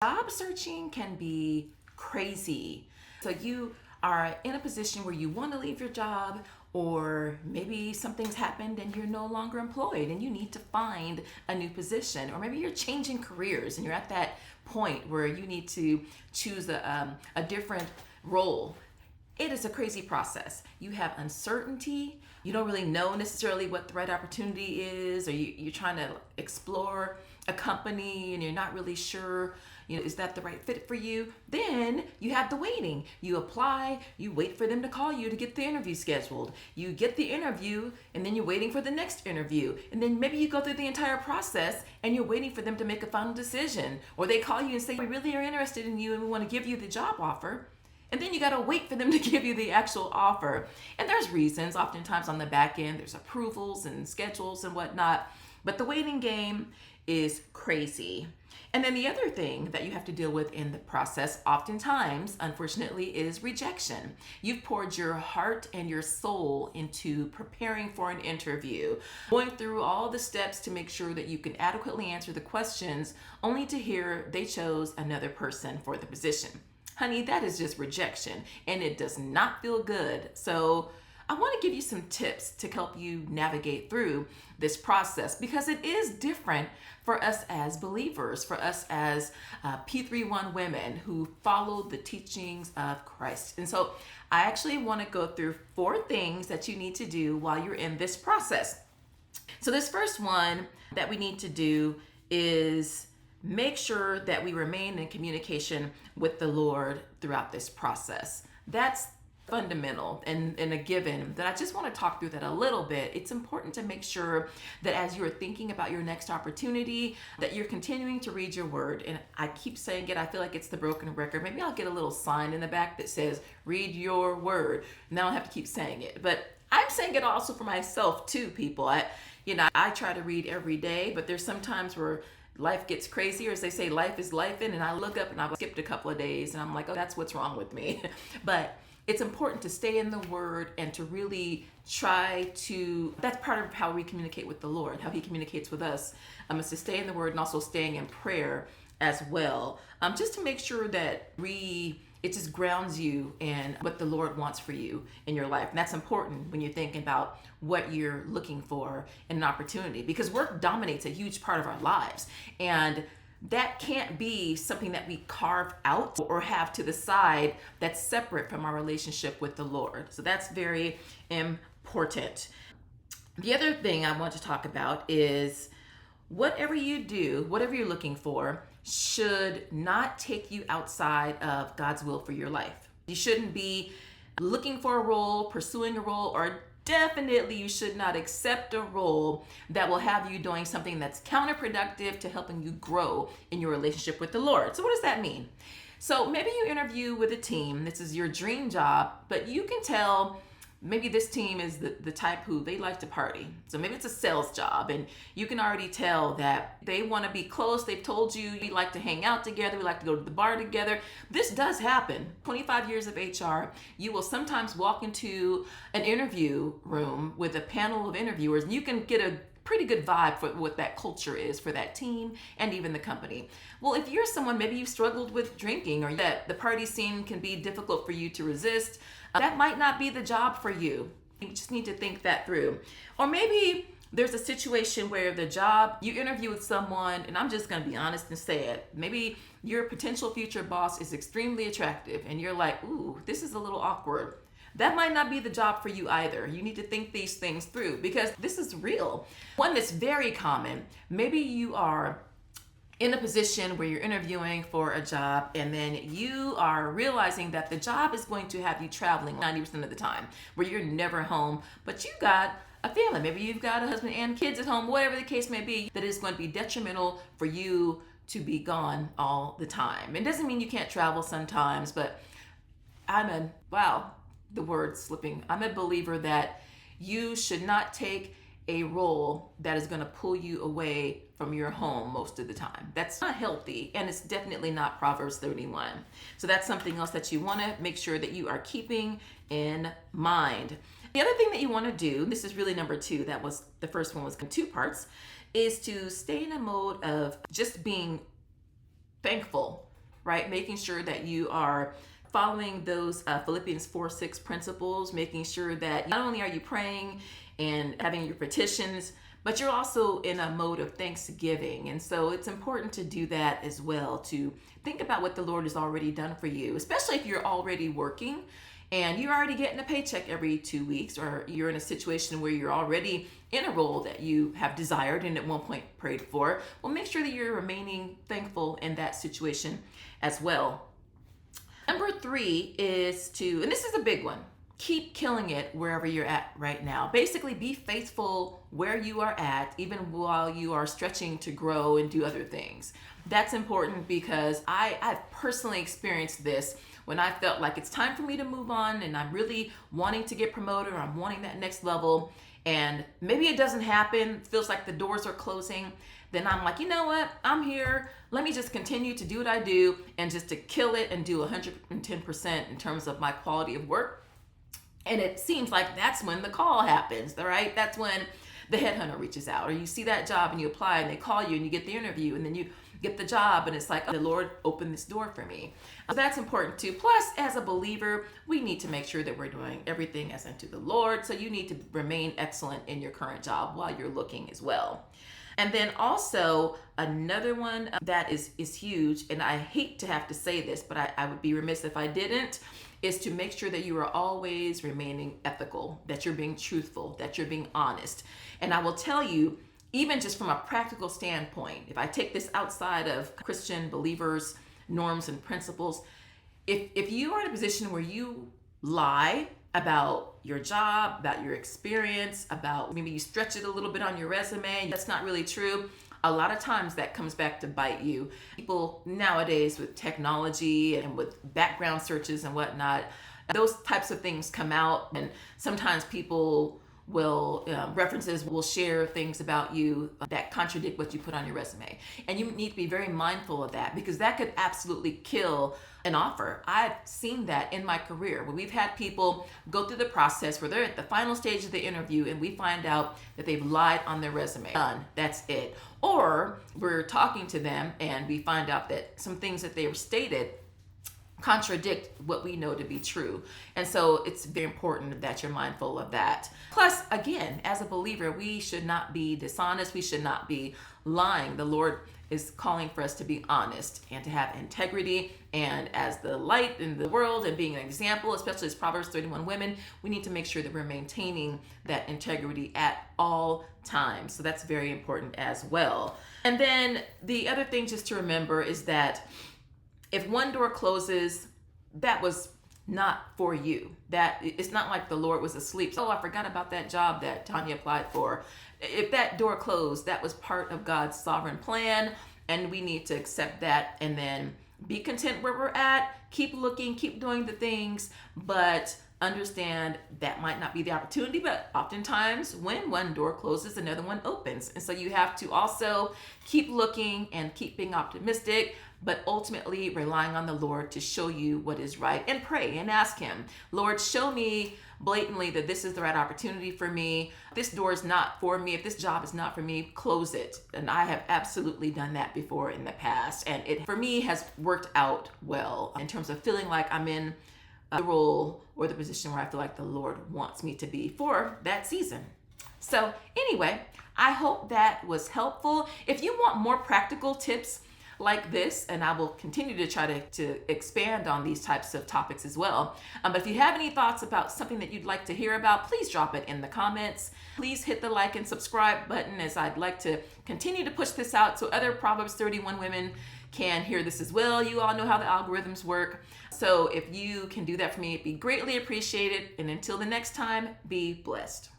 Job searching can be crazy. So you are in a position where you want to leave your job, or maybe something's happened and you're no longer employed and you need to find a new position, or maybe you're changing careers and you're at that point where you need to choose a different role. It is a crazy process. You have uncertainty. You don't really know necessarily what the right opportunity is, or you're trying to explore a company and you're not really sure, is that the right fit for you? Then you have the waiting. You apply, you wait for them to call you to get the interview scheduled. You get the interview, and then you're waiting for the next interview. And then maybe you go through the entire process and you're waiting for them to make a final decision. Or they call you and say, we really are interested in you and we want to give you the job offer. And then you got to wait for them to give you the actual offer. And there's reasons. Oftentimes on the back end, there's approvals and schedules and whatnot. But the waiting game is crazy. And then the other thing that you have to deal with in the process, oftentimes, unfortunately, is rejection. You've poured your heart and your soul into preparing for an interview, going through all the steps to make sure that you can adequately answer the questions, only to hear they chose another person for the position. Honey, that is just rejection, and it does not feel good. So I want to give you some tips to help you navigate through this process, because it is different for us as believers, for us as P31 women who follow the teachings of Christ. And so I actually want to go through 4 things that you need to do while you're in this process. So this first one that we need to do is make sure that we remain in communication with the Lord throughout this process. That's fundamental and a given that I just want to talk through that a little bit. It's important to make sure that as you're thinking about your next opportunity, that you're continuing to read your word. And I keep saying it, I feel like it's the broken record. Maybe I'll get a little sign in the back that says, read your word. Now I have to keep saying it. But I'm saying it also for myself too, people. I try to read every day, but there's some times where life gets crazy, or as they say, life is lifing, and I look up and I've skipped a couple of days and I'm like, oh, that's what's wrong with me. But it's important to stay in the word and to really try to, that's part of how we communicate with the Lord, how he communicates with us, is to stay in the word and also staying in prayer as well, just to make sure that it just grounds you in what the Lord wants for you in your life. And that's important when you're thinking about what you're looking for in an opportunity, because work dominates a huge part of our lives. And that can't be something that we carve out or have to the side that's separate from our relationship with the Lord. So that's very important. The other thing I want to talk about is whatever you do, whatever you're looking for, should not take you outside of God's will for your life. You shouldn't be looking for a role, pursuing a role, or definitely you should not accept a role that will have you doing something that's counterproductive to helping you grow in your relationship with the Lord. So what does that mean? So maybe you interview with a team, this is your dream job, but you can tell maybe this team is the type who they like to party. So maybe it's a sales job and you can already tell that they want to be close. They've told you we like to hang out together. We like to go to the bar together. This does happen. 25 years of HR, you will sometimes walk into an interview room with a panel of interviewers and you can get a pretty good vibe for what that culture is for that team and even the company. Well, if you're someone, maybe you've struggled with drinking or that the party scene can be difficult for you to resist, that might not be the job for you. You just need to think that through. Or maybe there's a situation where the job, you interview with someone, and I'm just going to be honest and say it, maybe your potential future boss is extremely attractive and you're like, ooh, this is a little awkward. That might not be the job for you either. You need to think these things through because this is real. One that's very common, maybe you are in a position where you're interviewing for a job and then you are realizing that the job is going to have you traveling 90% of the time, where you're never home, but you got a family. Maybe you've got a husband and kids at home, whatever the case may be, that is going to be detrimental for you to be gone all the time. It doesn't mean you can't travel sometimes, but the word slipping. I'm a believer that you should not take a role that is going to pull you away from your home most of the time. That's not healthy, and it's definitely not Proverbs 31. So that's something else that you want to make sure that you are keeping in mind. The other thing that you want to do, this is really number 2, that was the first one was in 2 parts, is to stay in a mode of just being thankful right? Making sure that you are following those Philippians 4:6 principles, making sure that not only are you praying and having your petitions, but you're also in a mode of thanksgiving. And so it's important to do that as well, to think about what the Lord has already done for you, especially if you're already working and you're already getting a paycheck every 2 weeks, or you're in a situation where you're already in a role that you have desired and at one point prayed for. Well, make sure that you're remaining thankful in that situation as well. Number 3 is to, and this is a big one, keep killing it wherever you're at right now. Basically, be faithful where you are at, even while you are stretching to grow and do other things. That's important because I've personally experienced this when I felt like it's time for me to move on and I'm really wanting to get promoted, or I'm wanting that next level, and maybe it doesn't happen, feels like the doors are closing. Then I'm like, you know what? I'm here. Let me just continue to do what I do and just to kill it and do 110% in terms of my quality of work. And it seems like that's when the call happens, right? That's when the headhunter reaches out, or you see that job and you apply and they call you and you get the interview and then you get the job and it's like, oh, the Lord opened this door for me. So that's important too. Plus, as a believer, we need to make sure that we're doing everything as unto the Lord. So you need to remain excellent in your current job while you're looking as well. And then also another one that is huge, and I hate to have to say this, but I would be remiss if I didn't, is to make sure that you are always remaining ethical, that you're being truthful, that you're being honest. And I will tell you, even just from a practical standpoint, if I take this outside of Christian believers' norms and principles, if you are in a position where you lie about your job, about your experience, about maybe you stretch it a little bit on your resume, that's not really true, a lot of times that comes back to bite you. People nowadays with technology and with background searches and whatnot, those types of things come out, and sometimes people will references will share things about you that contradict what you put on your resume, and you need to be very mindful of that, because that could absolutely kill an offer. I've seen that in my career where we've had people go through the process where they're at the final stage of the interview and we find out that they've lied on their resume. Done. That's it. Or we're talking to them and we find out that some things that they were stated contradict what we know to be true. And so it's very important that you're mindful of that. Plus, again, as a believer, we should not be dishonest. We should not be lying. The Lord is calling for us to be honest and to have integrity. And as the light in the world and being an example, especially as Proverbs 31 women, we need to make sure that we're maintaining that integrity at all times. So that's very important as well. And then the other thing just to remember is that if one door closes, that was not for you. That it's not like the Lord was asleep. Oh, I forgot about that job that Tanya applied for. If that door closed, that was part of God's sovereign plan, and we need to accept that and then be content where we're at, keep looking, keep doing the things, but understand that might not be the opportunity, but oftentimes when one door closes, another one opens. And so you have to also keep looking and keep being optimistic, but ultimately relying on the Lord to show you what is right, and pray and ask him, Lord, show me blatantly that this is the right opportunity for me. This door is not for me. If this job is not for me, close it. And I have absolutely done that before in the past. And it, for me, has worked out well in terms of feeling like I'm in the role or the position where I feel like the Lord wants me to be for that season. So anyway, I hope that was helpful. If you want more practical tips like this, and I will continue to try to expand on these types of topics as well. But if you have any thoughts about something that you'd like to hear about, please drop it in the comments. Please hit the like and subscribe button, as I'd like to continue to push this out so other Proverbs 31 women can hear this as well. You all know how the algorithms work. So if you can do that for me, it'd be greatly appreciated. And until the next time, be blessed.